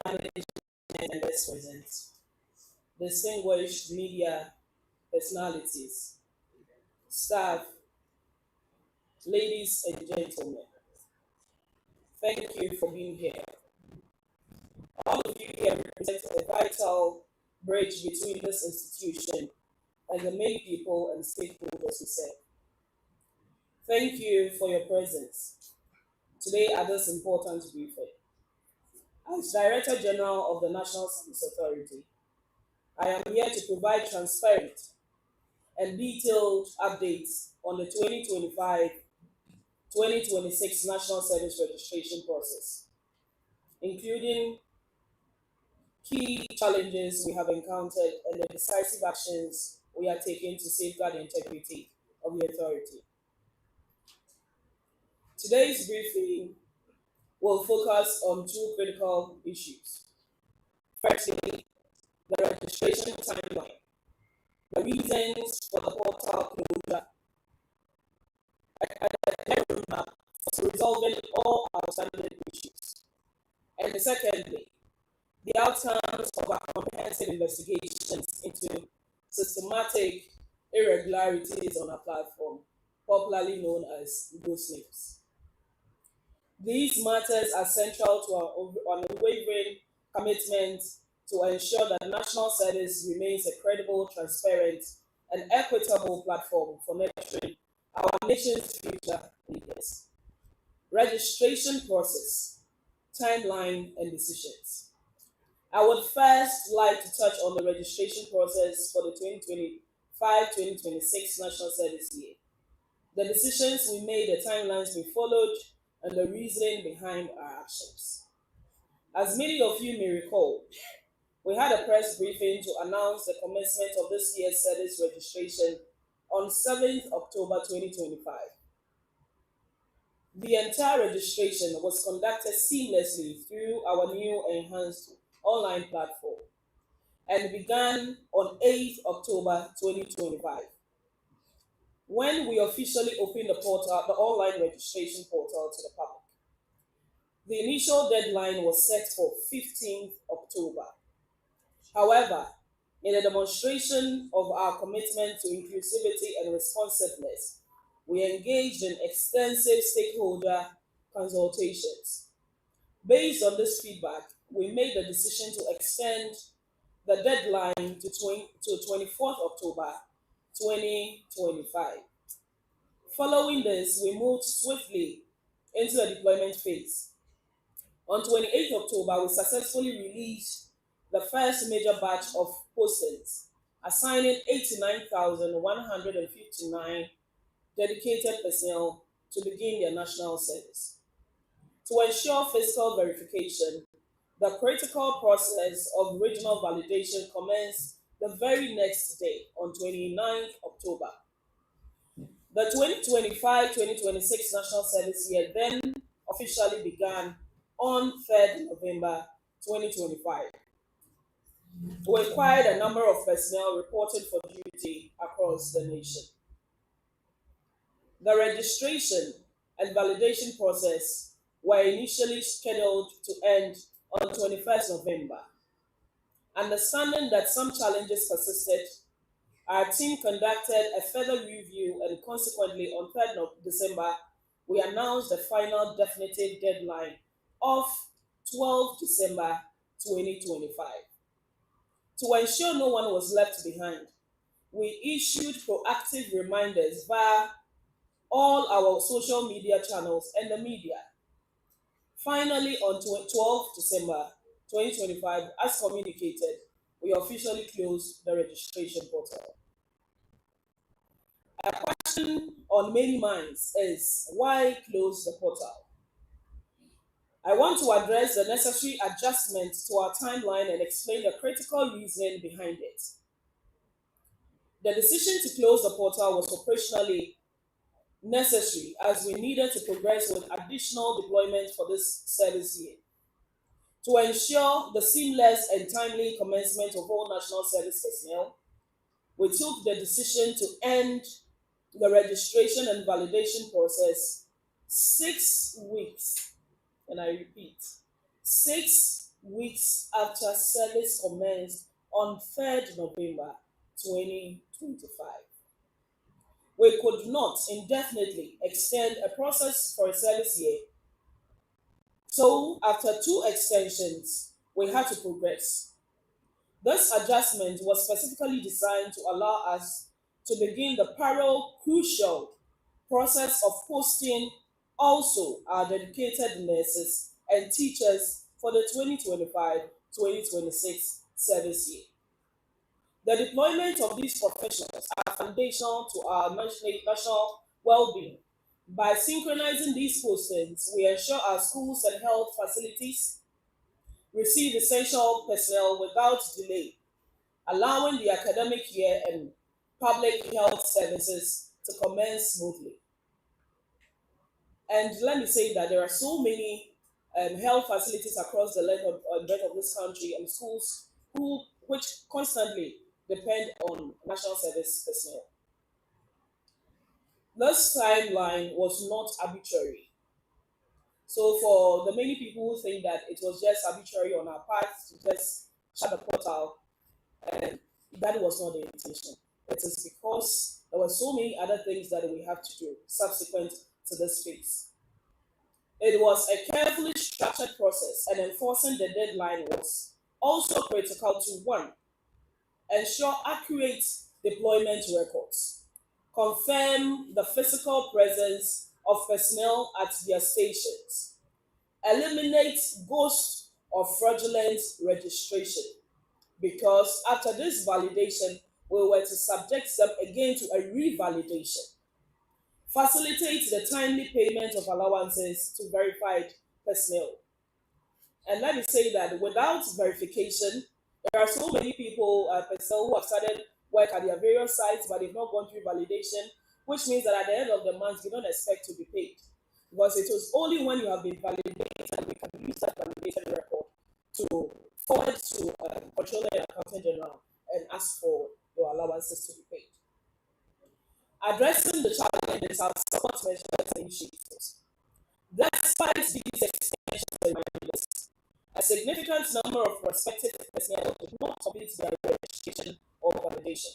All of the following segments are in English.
management and guest present, distinguished media personalities, staff, ladies and gentlemen, thank you for being here. All of you here represent a vital bridge between this institution and the many people and stakeholders we serve. Thank you for your presence today at this important briefing. As Director General of the National Service Authority, I am here to provide transparent and detailed updates on the 2025-2026 National Service Registration process, including key challenges we have encountered and the decisive actions we are taking to safeguard the integrity of the authority. Today's briefing will focus on two critical issues. Firstly, the registration timeline, the reasons for the portal closure, and the roadmap for resolving all outstanding issues. And secondly, the outcomes of our comprehensive investigations into systematic irregularities on our platform, popularly known as ghost names. These matters are central to our unwavering commitment to ensure that national service remains a credible, transparent, and equitable platform for nurturing our nation's future leaders. Registration process, timeline, and decisions. I would first like to touch on the registration process for the 2025-2026 National Service Year. The decisions we made, the timelines we followed, and the reasoning behind our actions. As many of you may recall, we had a press briefing to announce the commencement of this year's service registration on 7th October 2025. The entire registration was conducted seamlessly through our new enhanced online platform and began on 8th October 2025. When we officially opened the online registration portal to the public. The initial deadline was set for 15th October. However, in a demonstration of our commitment to inclusivity and responsiveness, we engaged in extensive stakeholder consultations. Based on this feedback, we made the decision to extend the deadline to 24th October 2025. Following this, we moved swiftly into the deployment phase. On 28th October, we successfully released the first major batch of postings, assigning 89,159 dedicated personnel to begin their national service. To ensure fiscal verification, the critical process of regional validation commenced the very next day, on 29th October. The 2025-2026 National Service Year then officially began on 3rd November 2025. With quite a number of personnel reported for duty across the nation. The registration and validation process were initially scheduled to end on 21st November. Understanding that some challenges persisted, our team conducted a further review and consequently on 3rd December, we announced the final definitive deadline of 12 December 2025. To ensure no one was left behind, we issued proactive reminders via all our social media channels and the media. Finally, on 12 December 2025, as communicated, we officially closed the registration portal. A question on many minds is, why close the portal? I want to address the necessary adjustments to our timeline and explain the critical reasoning behind it. The decision to close the portal was operationally necessary as we needed to progress with additional deployment for this service year. To ensure the seamless and timely commencement of all national service personnel, we took the decision to end the registration and validation process 6 weeks, and I repeat, 6 weeks after service commenced on 3rd November 2025. We could not indefinitely extend a process for a service year, so after two extensions, we had to progress. This adjustment was specifically designed to allow us to begin the parallel crucial process of posting also our dedicated nurses and teachers for the 2025-2026 service year. The deployment of these professionals are foundational to our national well-being. By synchronizing these postings, we ensure our schools and health facilities receive essential personnel without delay, allowing the academic year and public health services to commence smoothly. And let me say that there are so many health facilities across the length of, breadth of this country and schools which constantly depend on national service personnel. This timeline was not arbitrary. So for the many people who think that it was just arbitrary on our part to just shut the portal, and that was not the intention. It is because there were so many other things that we have to do subsequent to this phase. It was a carefully structured process, and enforcing the deadline was also critical to one, ensure accurate deployment records, confirm the physical presence of personnel at their stations, eliminate ghost or fraudulent registration, because after this validation, we were to subject them again to a revalidation, facilitate the timely payment of allowances to verified personnel. And let me say that without verification, there are so many people, personnel who have started work at their various sites, but they've not gone through validation, which means that at the end of the month, you don't expect to be paid. Because it was only when you have been validated we can use that validation record to forward to Controller and Accountant General and ask for your allowances to be paid. Addressing the challenges of support measures and initiatives. Despite these extensions and reminders, a significant number of prospective personnel did not complete their registration or validation.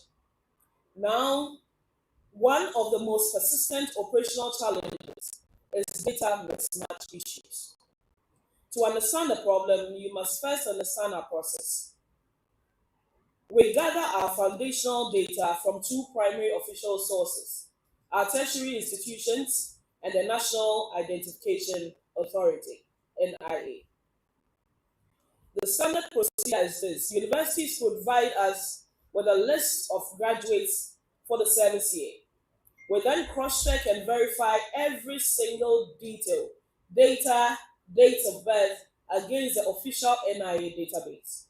Now, one of the most persistent operational challenges is data mismatch issues. To understand the problem, you must first understand our process. We gather our foundational data from two primary official sources, our tertiary institutions and the National Identification Authority, NIA. The standard procedure is this: universities provide us with a list of graduates for the service year. We then cross-check and verify every single detail, data, date of birth against the official NIA database.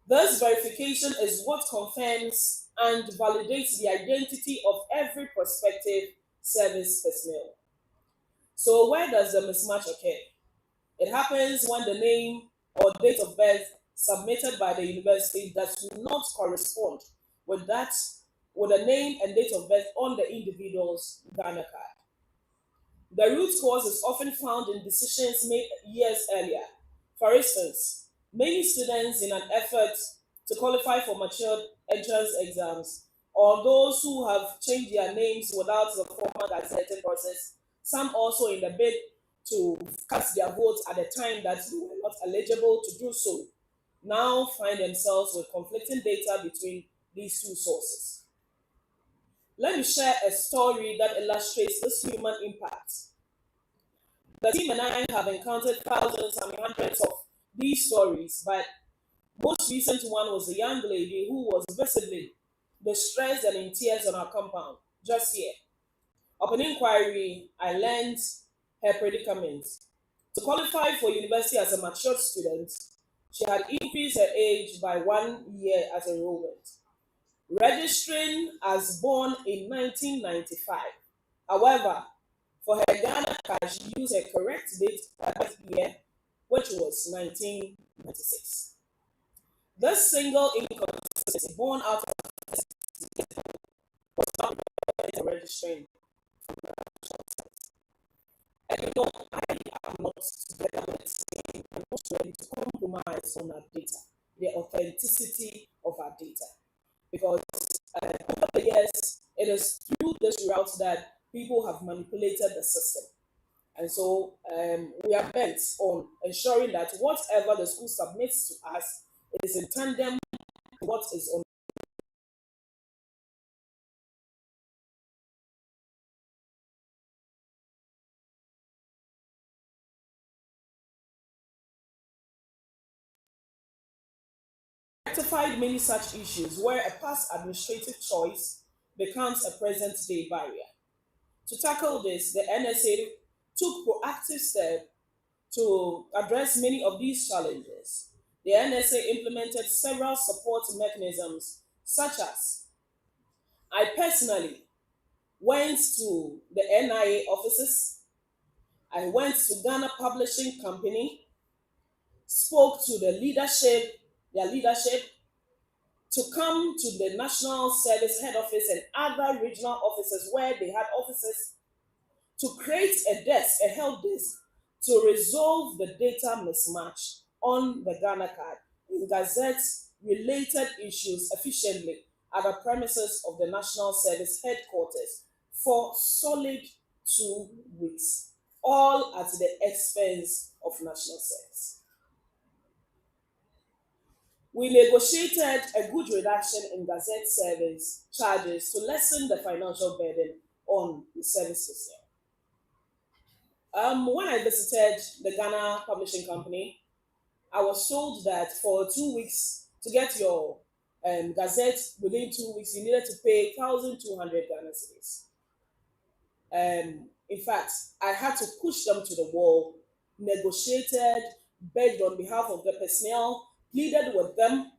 This verification is what confirms and validates the identity of every prospective service personnel. So where does the mismatch occur? It happens when the name or date of birth submitted by the university does not correspond with the name and date of birth on the individual's Ghana card. The root cause is often found in decisions made years earlier. For instance, many students, in an effort to qualify for matured entrance exams, or those who have changed their names without the formal gazetting process, some also in the bid to cast their votes at the time that they were not eligible to do so, now find themselves with conflicting data between these two sources. Let me share a story that illustrates this human impact. The team and I have encountered thousands, hundreds of these stories, but most recent one was a young lady who was visibly distressed and in tears on our compound just here. Upon inquiry, I learned her predicament. To qualify for university as a matured student, she had increased her age by 1 year as enrollment, registering as born in 1995. However, for her Ghana card, she used her correct date birth year, which was 1996. This single inconsistency born out of was not registering. And I am not together with are not ready to compromise on our data, the authenticity of our data. Because over the years, it is through this route that people have manipulated the system. And so we are bent on ensuring that whatever the school submits to us is in tandem with what is on rectified many such issues where a past administrative choice becomes a present day barrier. To tackle this, the NSA took proactive steps to address many of these challenges. The NSA implemented several support mechanisms, such as I personally went to the NIA offices, I went to Ghana Publishing Company, spoke to their leadership, to come to the National Service Head Office and other regional offices where they had offices to create a desk, a help desk, to resolve the data mismatch on the Ghana card in gazettes related issues efficiently at the premises of the National Service headquarters for solid 2 weeks, all at the expense of national service. We negotiated a good reduction in gazette service charges to lessen the financial burden on the service system. When I visited the Ghana Publishing Company, I was told that for 2 weeks, to get your gazette within 2 weeks, you needed to pay 1,200 Ghana cedis. In fact, I had to push them to the wall, negotiated, begged on behalf of the personnel, pleaded with them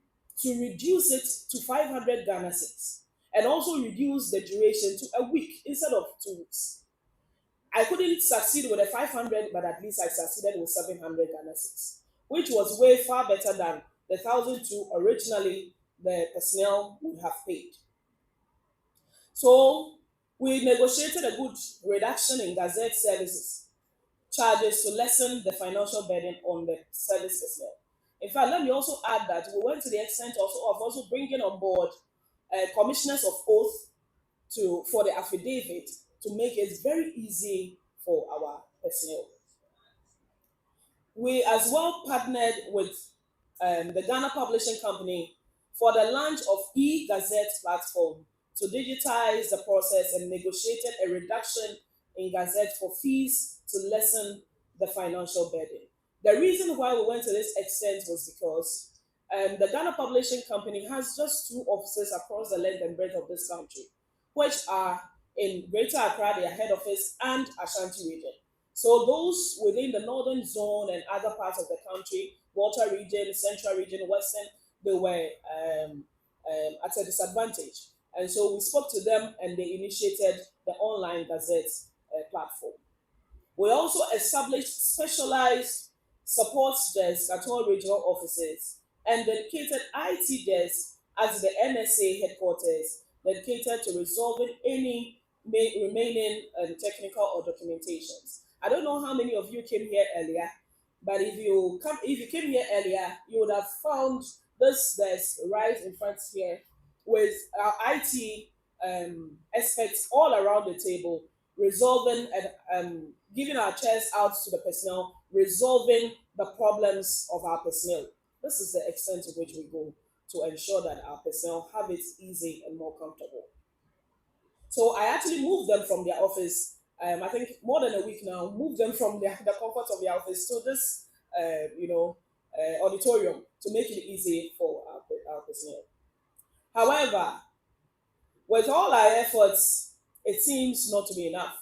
to reduce it to 500 Ghana cedis and also reduce the duration to a week instead of 2 weeks. I couldn't succeed with the 500, but at least I succeeded with 700 Ghana cedis, which was way far better than the 1,002 originally the personnel would have paid. So we negotiated a good reduction in gazette services charges to lessen the financial burden on the service personnel. In fact, let me also add that we went to the extent of also bringing on board commissioners of oath for the affidavit to make it very easy for our personnel. We as well partnered with the Ghana Publishing Company for the launch of e-Gazette platform to digitize the process and negotiated a reduction in Gazette for fees to lessen the financial burden. The reason why we went to this extent was because the Ghana Publishing Company has just two offices across the length and breadth of this country, which are in Greater Accra, their head office, and Ashanti region. So those within the northern zone and other parts of the country, Water region, Central region, Western, they were at a disadvantage. And so we spoke to them and they initiated the online gazette platform. We also established specialized support desks at all regional offices and dedicated IT desks at the NSA headquarters dedicated to resolving any remaining technical or documentations. I don't know how many of you came here earlier, but if you came here earlier, you would have found this desk right in front here with our IT experts all around the table, resolving and giving our chairs out to the personnel, resolving the problems of our personnel. This is the extent to which we go to ensure that our personnel have it easy and more comfortable. So I actually moved them from their office. I think more than a week now. Moved them from the comfort of their office to this, auditorium to make it easy for our personnel. However, with all our efforts, it seems not to be enough.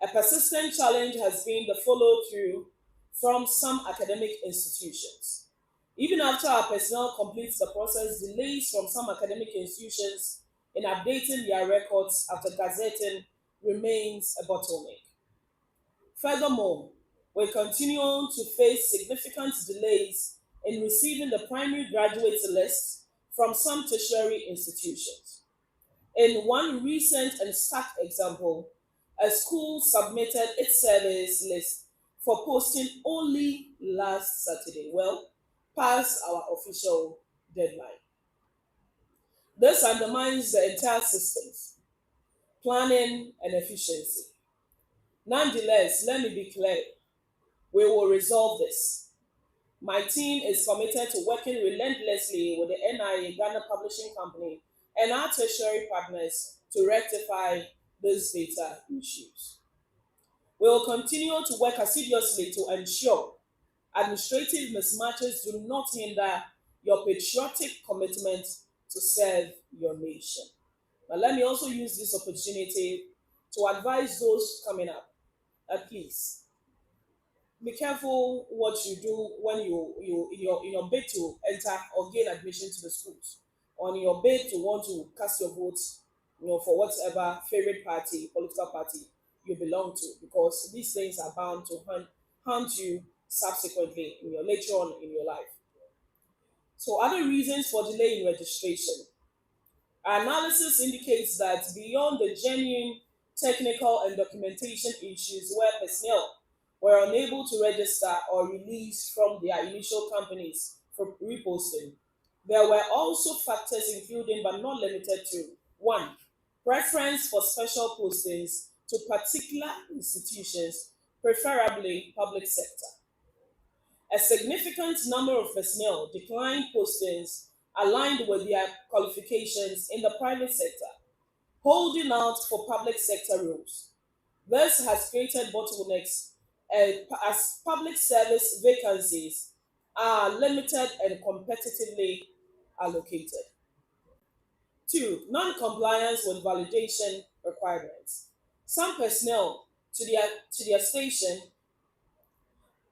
A persistent challenge has been the follow through from some academic institutions. Even after our personnel completes the process, delays from some academic institutions in updating their records after gazetting remains a bottleneck. Furthermore, we continue to face significant delays in receiving the primary graduate list from some tertiary institutions. In one recent and stark example, a school submitted its service list for posting only last Saturday. Well, past our official deadline. This undermines the entire systems, planning, and efficiency. Nonetheless, let me be clear, we will resolve this. My team is committed to working relentlessly with the NIA, Ghana Publishing Company, and our tertiary partners to rectify these data issues. We will continue to work assiduously to ensure administrative mismatches do not hinder your patriotic commitment to serve your nation. But let me also use this opportunity to advise those coming up that please be careful what you do when you in your bid to enter or gain admission to the schools, or in your bid to want to cast your votes, for whatever favorite party, political party you belong to, because these things are bound to haunt you subsequently later on in your life. So other reasons for delay in registration. Our analysis indicates that beyond the genuine technical and documentation issues where personnel were unable to register or release from their initial companies for reposting, there were also factors including but not limited to: one, preference for special postings to particular institutions, preferably public sector. A significant number of personnel declined postings aligned with their qualifications in the private sector, holding out for public sector roles. This has created bottlenecks as public service vacancies are limited and competitively allocated. Two, non-compliance with validation requirements. Some personnel to their station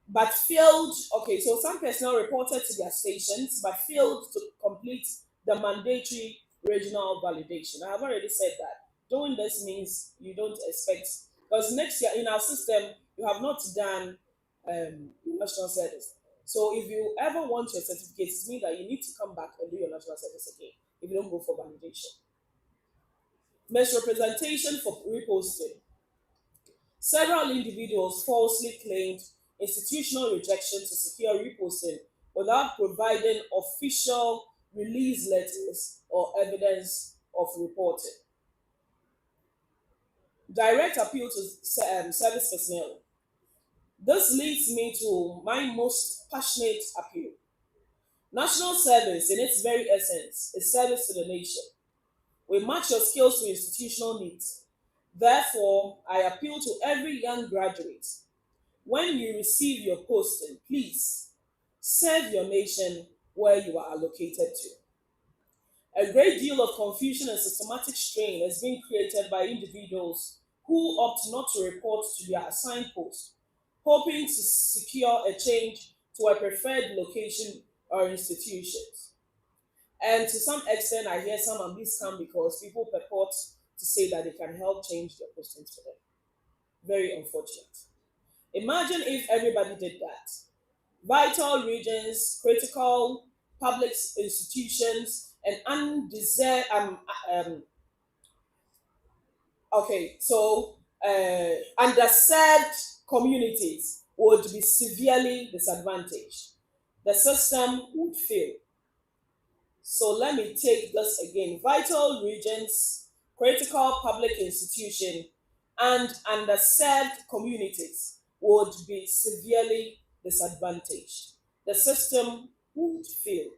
but failed. Okay, so some personnel reported to their stations but failed to complete the mandatory regional validation. I have already said that. Doing this means you don't expect, because next year in our system you have not done national service. So if you ever want your certificates, it means that you need to come back and do your national service again if you don't go for validation. Misrepresentation for reposting. Several individuals falsely claimed institutional rejection to secure reposting without providing official release letters or evidence of reporting. Direct appeal to service personnel. This leads me to my most passionate appeal. National service, in its very essence, is service to the nation. We match your skills to institutional needs. Therefore, I appeal to every young graduate: when you receive your posting, please serve your nation where you are allocated to. A great deal of confusion and systematic strain has been created by individuals who opt not to report to their assigned post, hoping to secure a change to a preferred location or institutions. And to some extent, I hear some of these come because people purport to say that they can help change their postings for them. Very unfortunate. Imagine if everybody did that. Vital regions, critical public institutions, and um, underserved communities would be severely disadvantaged. The system would fail. So let me take this again. Vital regions, critical public institution, and underserved communities would be severely disadvantaged. The system would fail.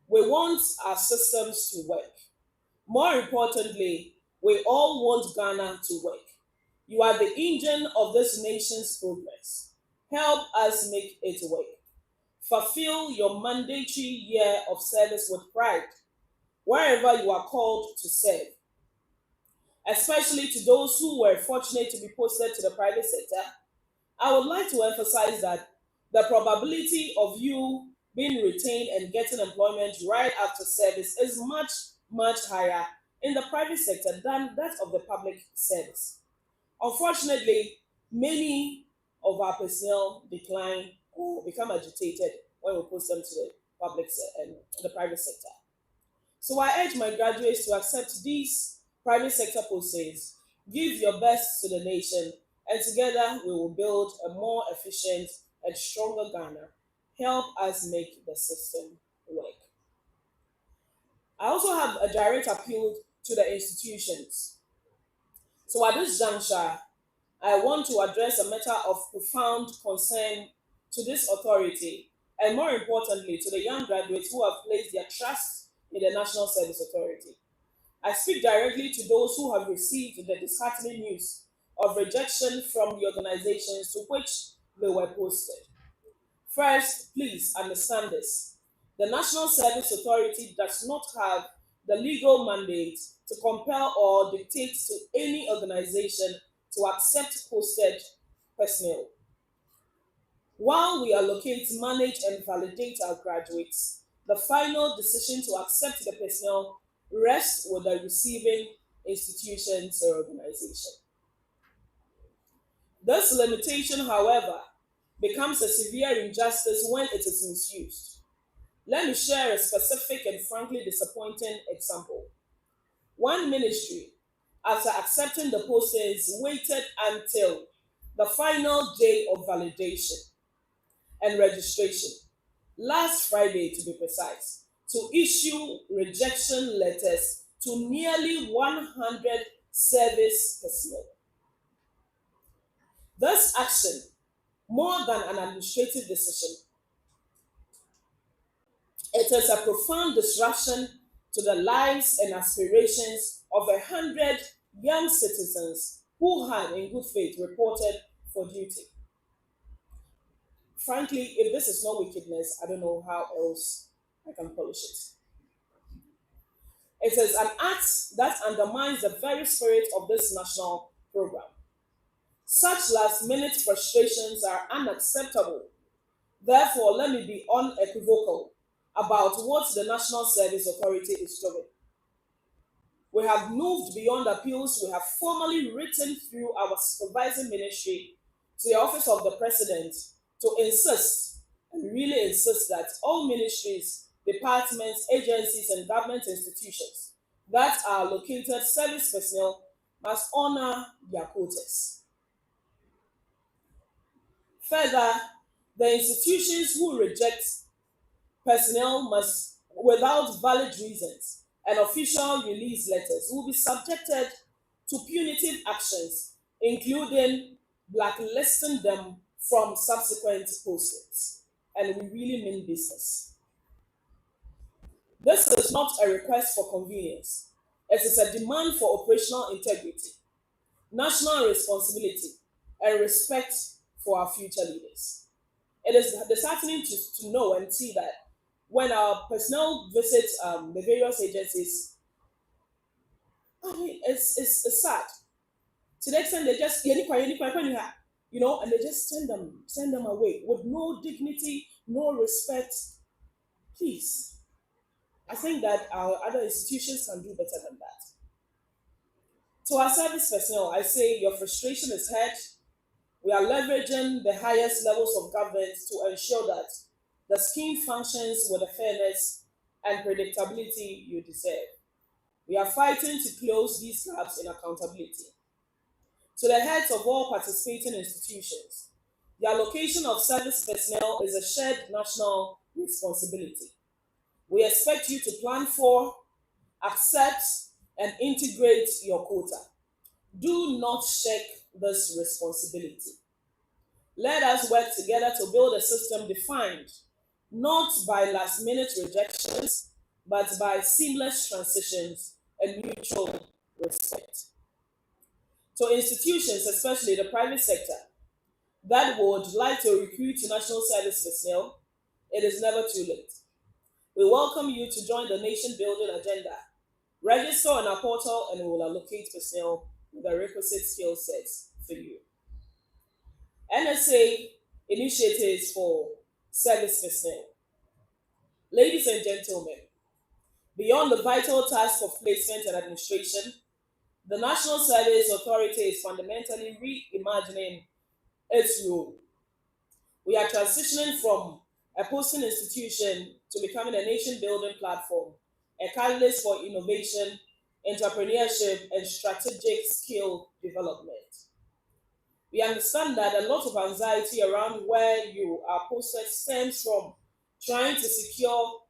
We want our systems to work. More importantly, we all want Ghana to work. You are the engine of this nation's progress. Help us make it work. Fulfill your mandatory year of service with pride, wherever you are called to serve, especially to those who were fortunate to be posted to the private sector. I would like to emphasize that the probability of you being retained and getting employment right after service is much, much higher in the private sector than that of the public service. Unfortunately, many of our personnel decline or become agitated when we post them to the the private sector. So I urge my graduates to accept these private sector postings, give your best to the nation, and together we will build a more efficient and stronger Ghana. Help us make the system work. I also have a direct appeal to the institutions. So at this juncture, I want to address a matter of profound concern to this authority, and more importantly, to the young graduates who have placed their trust in the National Service Authority. I speak directly to those who have received the disheartening news of rejection from the organizations to which they were posted. First, please understand this. The National Service Authority does not have the legal mandate to compel or dictate to any organization to accept posted personnel. While we allocate, manage, and validate our graduates, the final decision to accept the personnel rests with the receiving institutions or organization. This limitation, however, becomes a severe injustice when it is misused. Let me share a specific and frankly disappointing example. One ministry, after accepting the postings, waited until the final day of validation and registration, last Friday to be precise, to issue rejection letters to nearly 100 service personnel. This action, more than an administrative decision, it is a profound disruption to the lives and aspirations of 100 young citizens who had, in good faith, reported for duty. Frankly, if this is not wickedness, I don't know how else I can polish it. It is an act that undermines the very spirit of this national program. Such last minute frustrations are unacceptable. Therefore, let me be unequivocal about what the National Service Authority is doing. We have moved beyond appeals. We have formally written through our supervising ministry to the office of the president to insist and really insist that all ministries, departments, agencies, and government institutions that are located service personnel must honor their quotas. Further, the institutions who reject personnel must, without valid reasons and official release letters, will be subjected to punitive actions, including blacklisting them from subsequent postings. And we really mean business. This is not a request for convenience. It is a demand for operational integrity, national responsibility, and respect for our future leaders. It is disheartening to know and see that when our personnel visit the various agencies, I mean, it's sad. To the extent they just, and they just send them away with no dignity, no respect. Please, I think that our other institutions can do better than that. To our service personnel, I say your frustration is heard. We are leveraging the highest levels of government to ensure that the scheme functions with the fairness and predictability you deserve. We are fighting to close these gaps in accountability. To the heads of all participating institutions, the allocation of service personnel is a shared national responsibility. We expect you to plan for, accept, and integrate your quota. Do not shirk this responsibility. Let us work together to build a system defined not by last minute rejections, but by seamless transitions and mutual respect. To institutions, especially the private sector, that would like to recruit national service personnel, it is never too late. We welcome you to join the nation building agenda. Register on our portal and we will allocate personnel with the requisite skill sets for you. NSA initiatives for service personnel. Ladies and gentlemen, beyond the vital task of placement and administration, the National Service Authority is fundamentally reimagining its role. We are transitioning from a posting institution to becoming a nation building platform, a catalyst for innovation, entrepreneurship, and strategic skill development. We understand that a lot of anxiety around where you are posted stems from trying to secure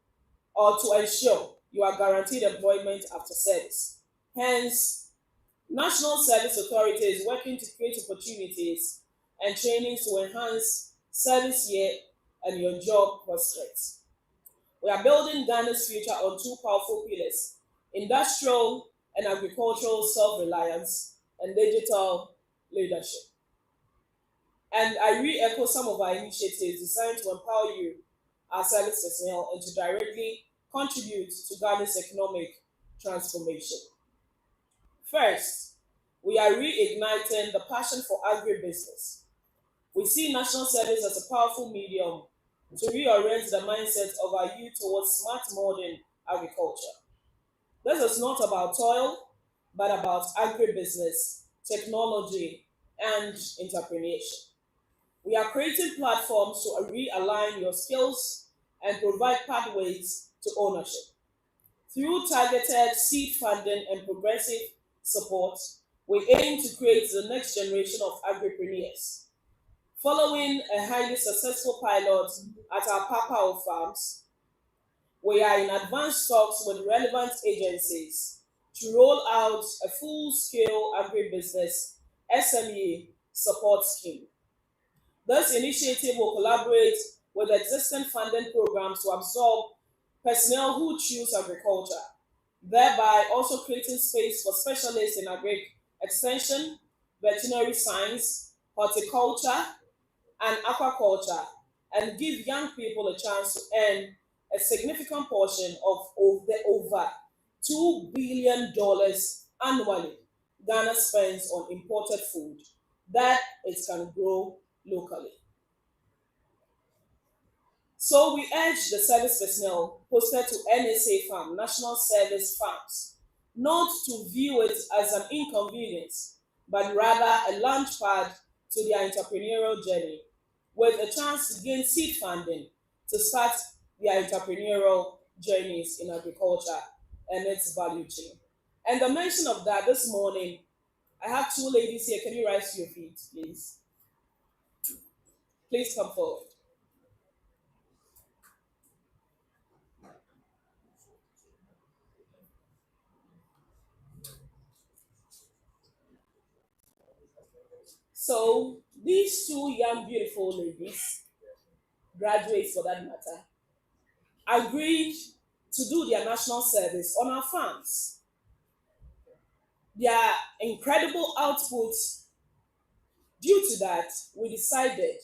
or to ensure you are guaranteed employment after service. Hence, National Service Authority is working to create opportunities and trainings to enhance service year and your job prospects. We are building Ghana's future on two powerful pillars: industrial and agricultural self reliance and digital leadership. And I re echo some of our initiatives designed to empower you, our service personnel, and to directly contribute to Ghana's economic transformation. First, we are reigniting the passion for agribusiness. We see national service as a powerful medium to reorient the mindset of our youth towards smart modern agriculture. This is not about toil, but about agribusiness, technology, and entrepreneurship. We are creating platforms to realign your skills and provide pathways to ownership. Through targeted seed funding and progressive support, we aim to create the next generation of agripreneurs. Following a highly successful pilot at our Papao farms, we are in advanced talks with relevant agencies to roll out a full scale agribusiness SME support scheme. This initiative will collaborate with existing funding programs to absorb personnel who choose agriculture, thereby also creating space for specialists in agri extension, veterinary science, horticulture, and aquaculture, and give young people a chance to earn a significant portion of the over $2 billion annually Ghana spends on imported food that it can grow locally. So we urge the service personnel posted to NSA Farm, National Service Farms, not to view it as an inconvenience, but rather a launch pad to their entrepreneurial journey, with a chance to gain seed funding to start their entrepreneurial journeys in agriculture and its value chain. And the mention of that this morning, I have two ladies here. Can you rise to your feet, please? Please come forward. So these two young, beautiful ladies, graduates for that matter, agreed to do their national service on our farms. Their incredible output, due to that, we decided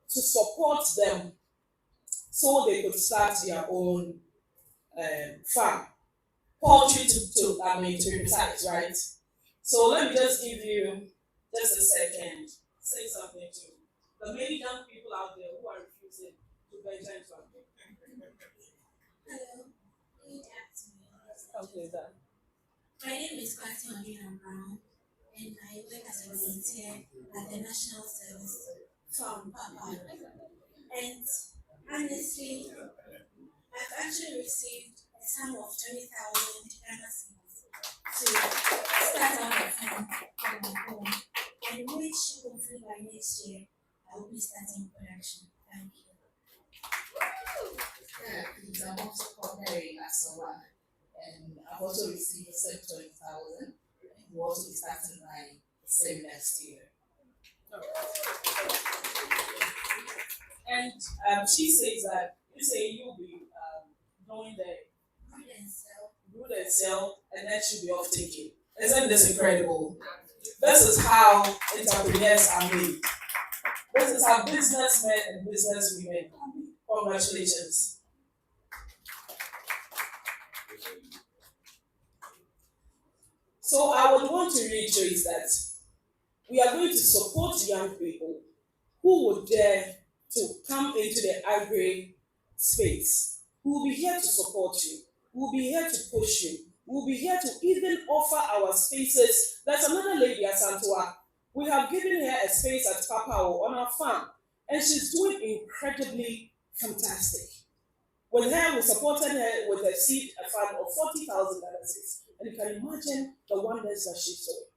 to support them so they could start their own farm. Poultry to be precise, right? So let me just give you just a second, say something to the many young people out there who are refusing to venture into agriculture. Hello, good afternoon. Okay, that. My name is Kwasi Brown, and I work as a volunteer at the National Service from Papa. And honestly, I've actually received a sum of 20,000 Ghana cedis to start out a farm on my home, and which hopefully by next year I will be starting production. Thank you. Yeah, because I'm also very as well. And I've also received the same 20,000. And we'll also be starting by the same next year. And she says that you say you'll be doing the brood and sell, and that should be off taking. Isn't this incredible? This is how entrepreneurs are made. This is how businessmen and businesswomen are made. Congratulations. So I would want to reiterate that we are going to support young people who would dare to come into the agri space. We will be here to support you. We will be here to push you. We will be here to even offer our spaces. There's another lady at Santua. We have given her a space at Papao on our farm, and she's doing incredibly fantastic. With her, we supported her with a seed fund of 40,000 dollars, and you can imagine the wonders that she's doing.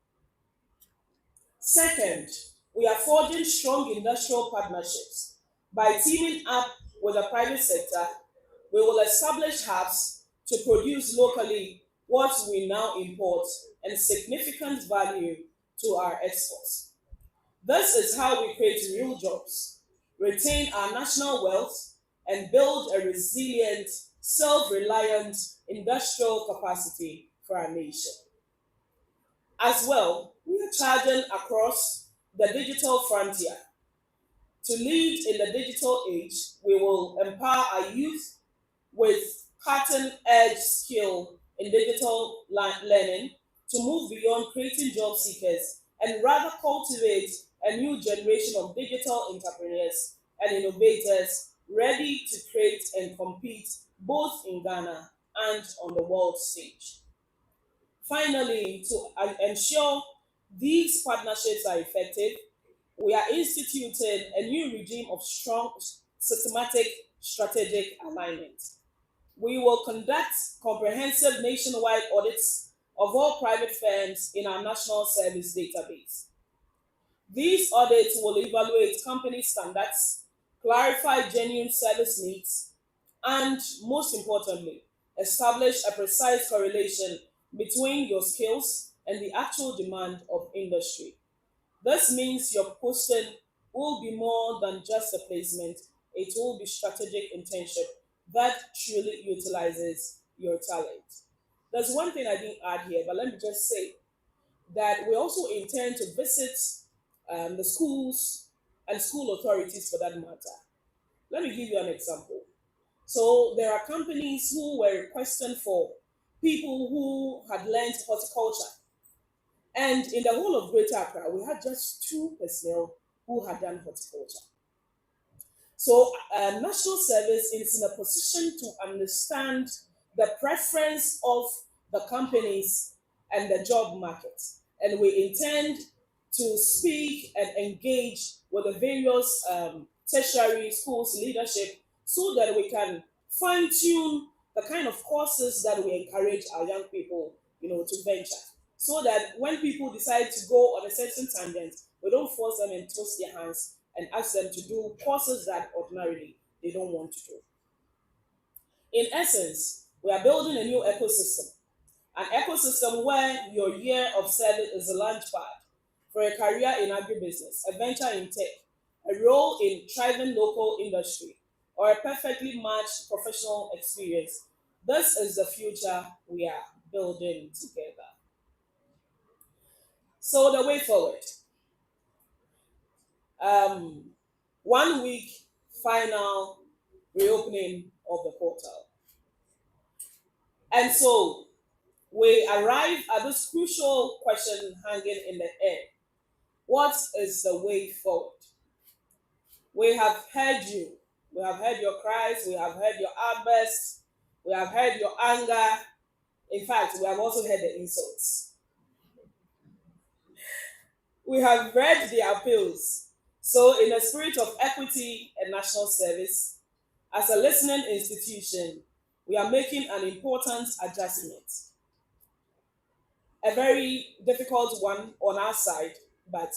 Second, we are forging strong industrial partnerships. By teaming up with the private sector, we will establish hubs to produce locally what we now import and significant value to our exports. This is how we create real jobs, retain our national wealth, and build a resilient, self reliant industrial capacity for our nation. As well, we are charging across the digital frontier. To lead in the digital age, we will empower our youth with cutting edge skill in digital learning to move beyond creating job seekers and rather cultivate a new generation of digital entrepreneurs and innovators ready to create and compete both in Ghana and on the world stage. Finally, to ensure these partnerships are effective, we are instituting a new regime of strong, systematic, strategic alignment. We will conduct comprehensive nationwide audits of all private firms in our national service database. These audits will evaluate company standards, clarify genuine service needs, and most importantly, establish a precise correlation between your skills and the actual demand of industry. This means your posting will be more than just a placement, it will be strategic internship that truly utilizes your talent. There's one thing I didn't add here, but let me just say that we also intend to visit the schools and school authorities for that matter. Let me give you an example. So there are companies who were requesting for people who had learned horticulture. And in the whole of Greater Accra, we had just two personnel who had done horticulture. So, National Service is in a position to understand the preference of the companies and the job market. And we intend to speak and engage with the various tertiary schools leadership so that we can fine tune the kind of courses that we encourage our young people, to venture. So that when people decide to go on a certain tangent, we don't force them and twist their hands and ask them to do courses that ordinarily they don't want to do. In essence, we are building a new ecosystem, an ecosystem where your year of service is a launchpad for a career in agribusiness, a venture in tech, a role in thriving local industry, or a perfectly matched professional experience. This is the future we are building together. So the way forward, um, 1 week final reopening of the portal. And so we arrive at this crucial question hanging in the air. What is the way forward? We have heard you. We have heard your cries. We have heard your outbursts. We have heard your anger. In fact, we have also heard the insults. We have read the appeals. So, in a spirit of equity and national service, as a listening institution, we are making an important adjustment. A very difficult one on our side, but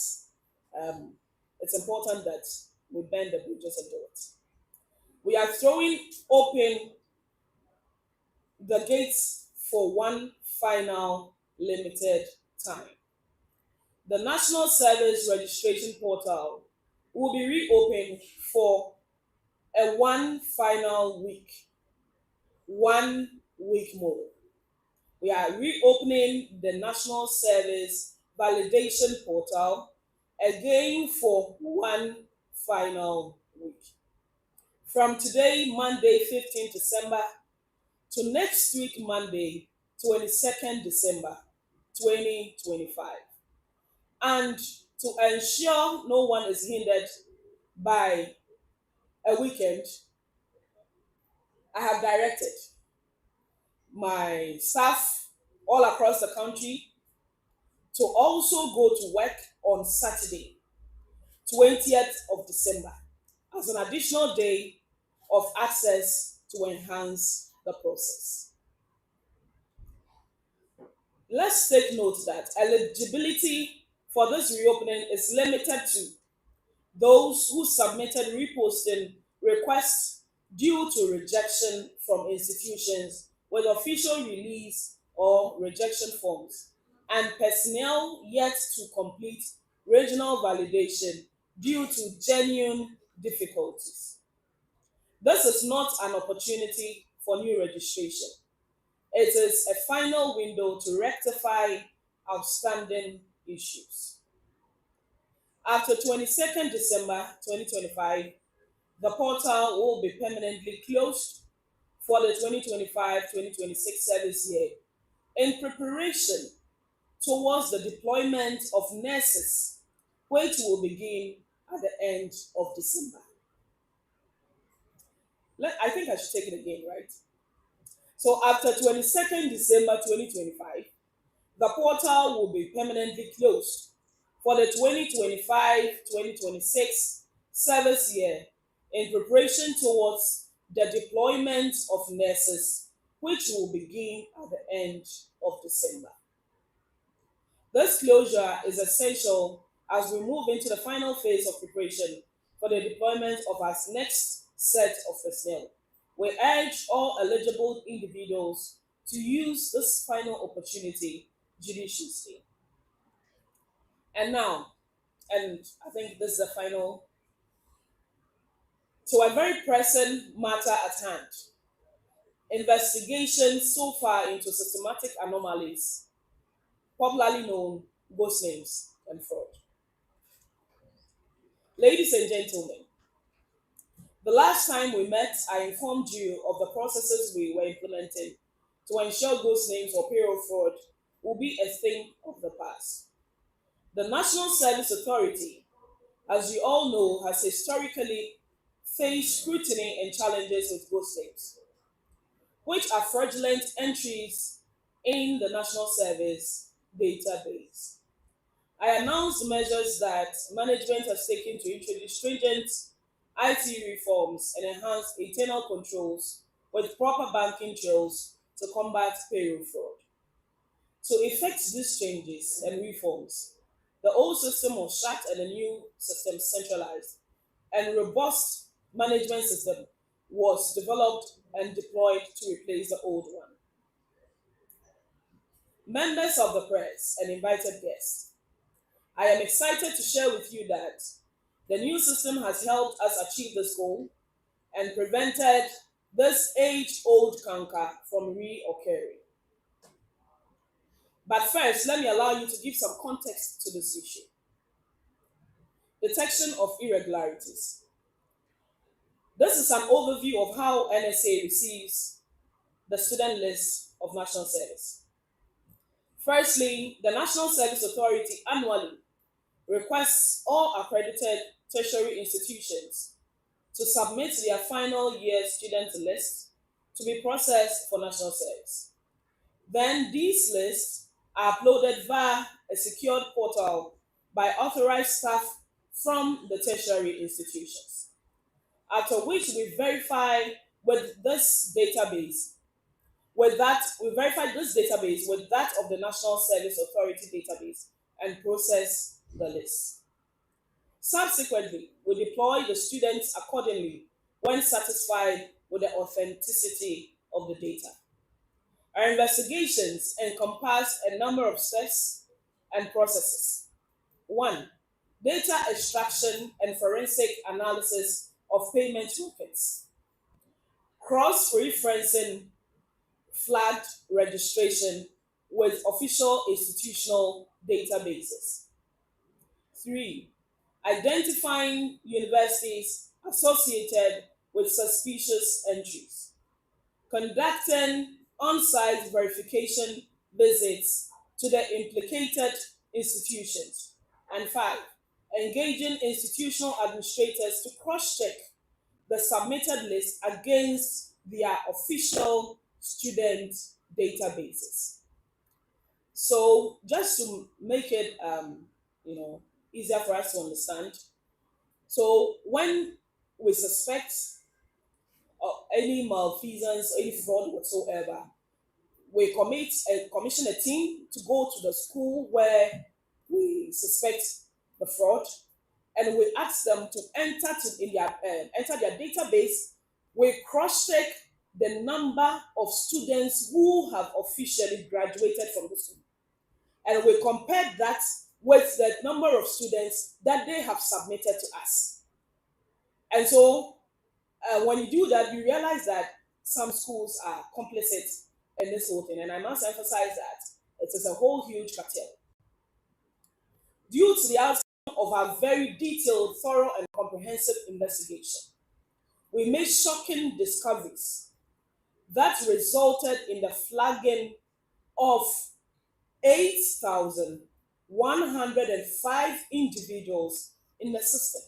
um, it's important that we bend the bridges and do it. We are throwing open the gates for one final limited time. The National Service Registration Portal will be reopened for a one final week, 1 week more. We are reopening the National Service Validation Portal again for one final week. From today, Monday, 15th December, to next week, Monday, 22nd December, 2025. And to ensure no one is hindered by a weekend, I have directed my staff all across the country to also go to work on Saturday, 20th of December, as an additional day of access to enhance the process. Let's take note that eligibility for this reopening is limited to those who submitted reposting requests due to rejection from institutions with official release or rejection forms, and personnel yet to complete regional validation due to genuine difficulties. This is not an opportunity for new registration. It is a final window to rectify outstanding issues. After 22nd December 2025, the portal will be permanently closed for the 2025-2026 service year in preparation towards the deployment of nurses, which will begin at the end of December. I think I should take it again, right? So after 22nd December 2025, the portal will be permanently closed for the 2025-2026 service year in preparation towards the deployment of nurses, which will begin at the end of December. This closure is essential as we move into the final phase of preparation for the deployment of our next set of personnel. We urge all eligible individuals to use this final opportunity judiciously. And now, and I think this is the final, to a very pressing matter at hand, investigations so far into systematic anomalies, popularly known ghost names and fraud. Ladies and gentlemen, the last time we met, I informed you of the processes we were implementing to ensure ghost names or payroll fraud will be a thing of the past. The National Service Authority, as you all know, has historically faced scrutiny and challenges with ghost names, which are fraudulent entries in the National Service database. I announced measures that management has taken to introduce stringent IT reforms and enhance internal controls with proper banking trails to combat payroll fraud. To effect these changes and reforms, the old system was shut and a new system centralized, and robust management system was developed and deployed to replace the old one. Members of the press and invited guests, I am excited to share with you that the new system has helped us achieve this goal and prevented this age-old canker from reoccurring. But first, let me allow you to give some context to this issue. Detection of irregularities. This is an overview of how NSA receives the student list of national service. Firstly, the National Service Authority annually requests all accredited tertiary institutions to submit their final year student list to be processed for national service. Then these lists are uploaded via a secured portal by authorized staff from the tertiary institutions. After which we verify with this database, we verify this database with that of the National Service Authority database and process the list. Subsequently, we deploy the students accordingly when satisfied with the authenticity of the data. Our investigations encompass a number of steps and processes. One, data extraction and forensic analysis of payment records. Cross-referencing flagged registration with official institutional databases. Three, identifying universities associated with suspicious entries. Conducting on-site verification visits to the implicated institutions. And five, engaging institutional administrators to cross-check the submitted list against their official student databases. So just to make it easier for us to understand, so when we suspect any malfeasance, any fraud whatsoever, we commission a team to go to the school where we suspect the fraud, and we ask them to enter their database. We cross-check the number of students who have officially graduated from the school, and we compare that with the number of students that they have submitted to us. And so, when you do that, you realize that some schools are complicit in this whole thing. And I must emphasize that it is a whole huge cartel. Due to the outcome of our very detailed, thorough, and comprehensive investigation, we made shocking discoveries that resulted in the flagging of 8,105 individuals in the system.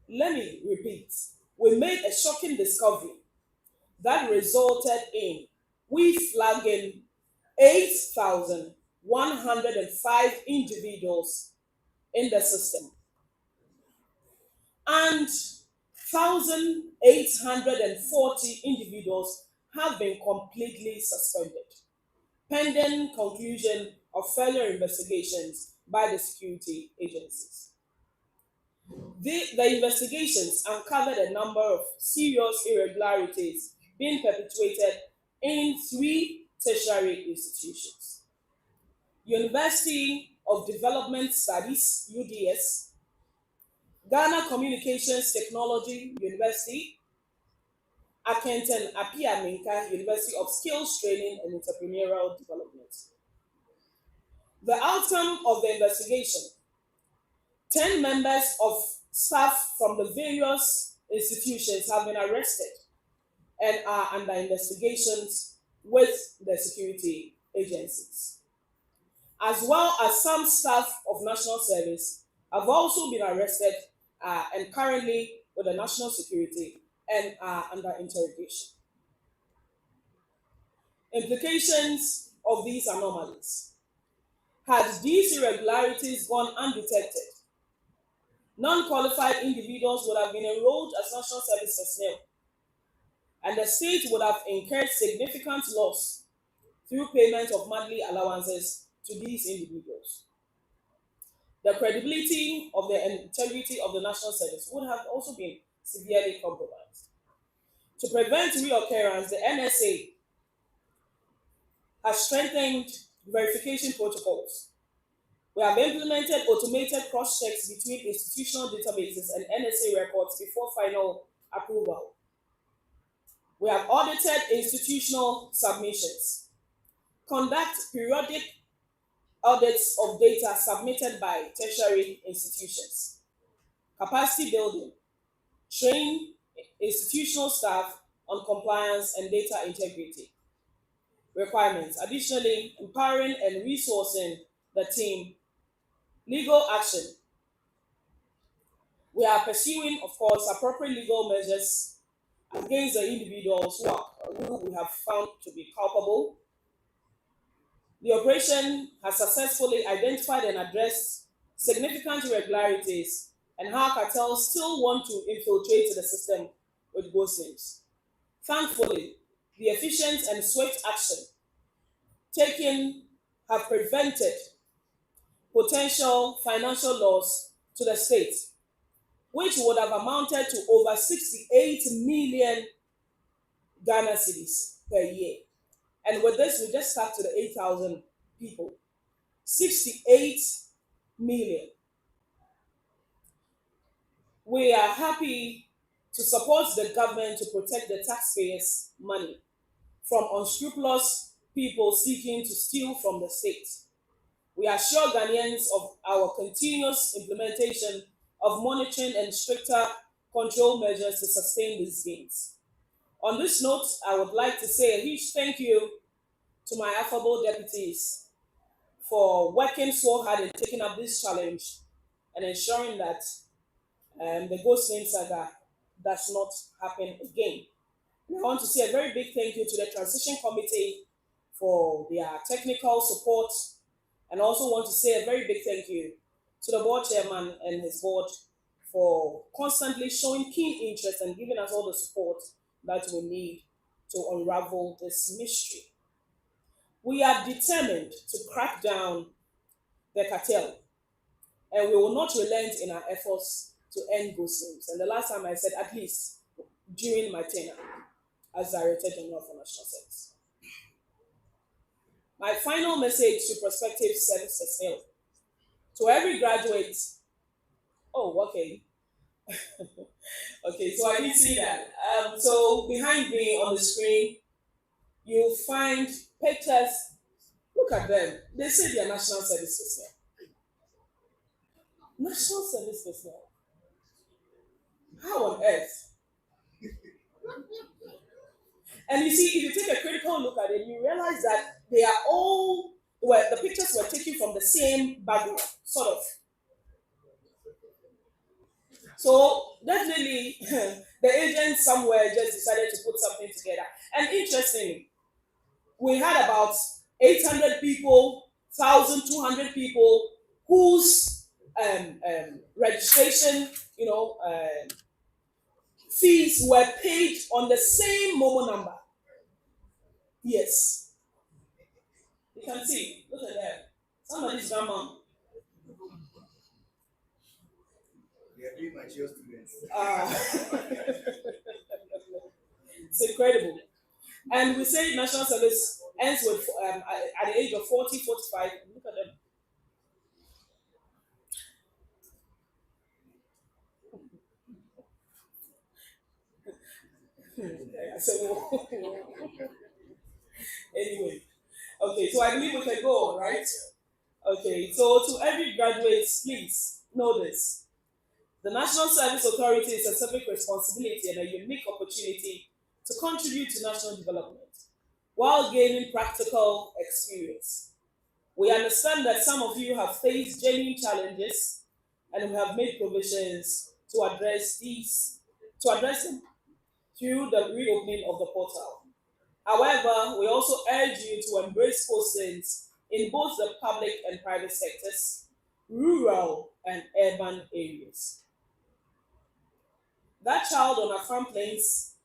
Let me repeat. We made a shocking discovery that resulted in we flagging 8,105 individuals in the system, and 1,840 individuals have been completely suspended pending conclusion of further investigations by the security agencies. The investigations uncovered a number of serious irregularities being perpetrated in three tertiary institutions: University of Development Studies, UDS, Ghana Communications Technology University, Akenton Apiaminka University of Skills Training and Entrepreneurial Development. The outcome of the investigation: 10 members of staff from the various institutions have been arrested and are under investigations with the security agencies, as well as some staff of national service have also been arrested and currently with the national security and are under interrogation. Implications of these anomalies: had these irregularities gone undetected, non-qualified individuals would have been enrolled as national service personnel, and the state would have incurred significant loss through payment of monthly allowances to these individuals. The credibility of the integrity of the national service would have also been severely compromised. To prevent reoccurrence, the NSA has strengthened verification protocols. We have implemented automated cross-checks between institutional databases and NSA records before final approval. We have audited institutional submissions, conduct periodic audits of data submitted by tertiary institutions, capacity building, train institutional staff on compliance and data integrity requirements. Additionally, empowering and resourcing the team. Legal action: we are pursuing, of course, appropriate legal measures against the individuals who we have found to be culpable. The operation has successfully identified and addressed significant irregularities and how cartels still want to infiltrate the system with ghost names. Thankfully, the efficient and swift action taken have prevented potential financial loss to the state, which would have amounted to over 68 million Ghana cedis per year. And with this, we just stuck to the 8,000 people. 68 million. We are happy to support the government to protect the taxpayers' money from unscrupulous people seeking to steal from the state. We assure Ghanaians of our continuous implementation of monitoring and stricter control measures to sustain these gains. On this note, I would like to say a huge thank you to my affable deputies for working so hard and taking up this challenge and ensuring that the ghost name saga does not happen again. And I want to say a very big thank you to the transition committee for their technical support, and also want to say a very big thank you to the board chairman and his board for constantly showing keen interest and giving us all the support that we need to unravel this mystery. We are determined to crack down the cartel, and we will not relent in our efforts to end ghost names. And the last time I said, at least during my tenure as Director General for National Service. My final message to prospective service personnel, to every graduate. Oh, okay. Okay, so I didn't see that. So behind me on the screen, you'll find pictures. Look at them. They say they are national service personnel. National service personnel. How on earth? And you see, if you take a critical look at it, you realize that they are all, well, the pictures were taken from the same background, sort of. So definitely, the agent somewhere just decided to put something together. And interestingly, we had about 800 people, 1,200 people whose registration, fees were paid on the same mobile number. Yes, you can see. Look at that. Somebody's grandma. They are doing mature students. It's incredible. And we say national service ends with at the age of 40, 45. Look at them. So, anyway, okay, so I believe we can go on, right? Okay, so to every graduate, please know this. The National Service Authority is a civic responsibility and a unique opportunity to contribute to national development while gaining practical experience. We understand that some of you have faced genuine challenges and we have made provisions to address them through the reopening of the portal. However, we also urge you to embrace postings in both the public and private sectors, rural and urban areas. That child on a farm plains,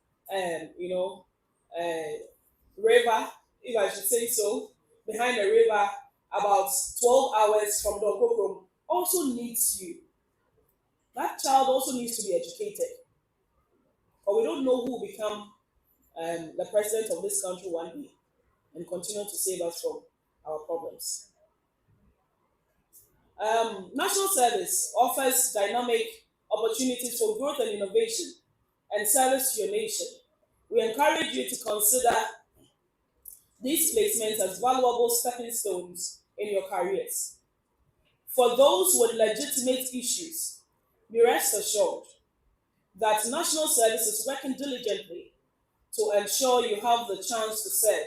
river, if I should say so, behind the river, about 12 hours from Donkokrom, also needs you. That child also needs to be educated. But we don't know who will become the president of this country one day and continue to save us from our problems. National service offers dynamic opportunities for growth and innovation and service to your nation. We encourage you to consider these placements as valuable stepping stones in your careers. For those with legitimate issues, be rest assured that national service is working diligently to ensure you have the chance to serve.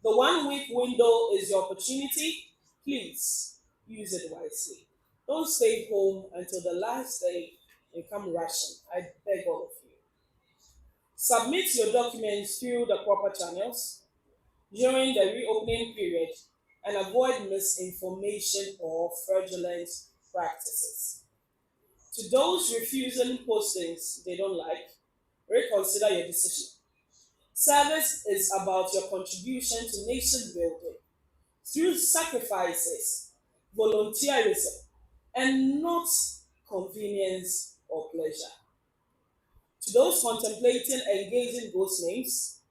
The 1 week window is your opportunity. Please use it wisely. Don't stay home until the last day and come rushing. I beg all of you. Submit your documents through the proper channels during the reopening period and avoid misinformation or fraudulent practices. To those refusing postings they don't like, reconsider your decision. Service is about your contribution to nation building through sacrifices, volunteerism, and not convenience or pleasure. To those contemplating engaging in ghost names,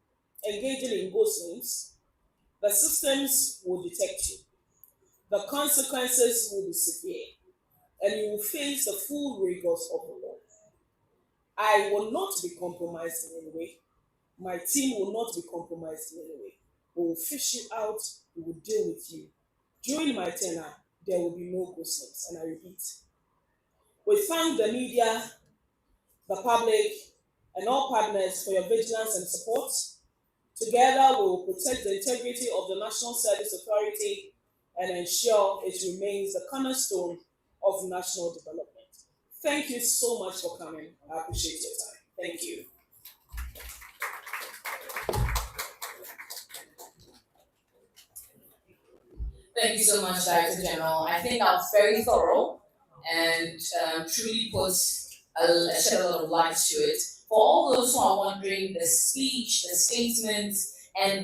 the systems will detect you. The consequences will be severe, and you will face the full rigors of the law. I will not be compromised in any way. My team will not be compromised in any way. We will fish you out, we will deal with you. During my tenure, there will be no ghost names, and I repeat. We thank the media, the public, and all partners for your vigilance and support. Together, we will protect the integrity of the National Service Authority and ensure it remains the cornerstone of national development. Thank you so much for coming. I appreciate your time. Thank you. Thank you so much, Director General. I think that was very thorough and truly puts shed a lot of light to it. For all those who are wondering, the speech, the statement, and the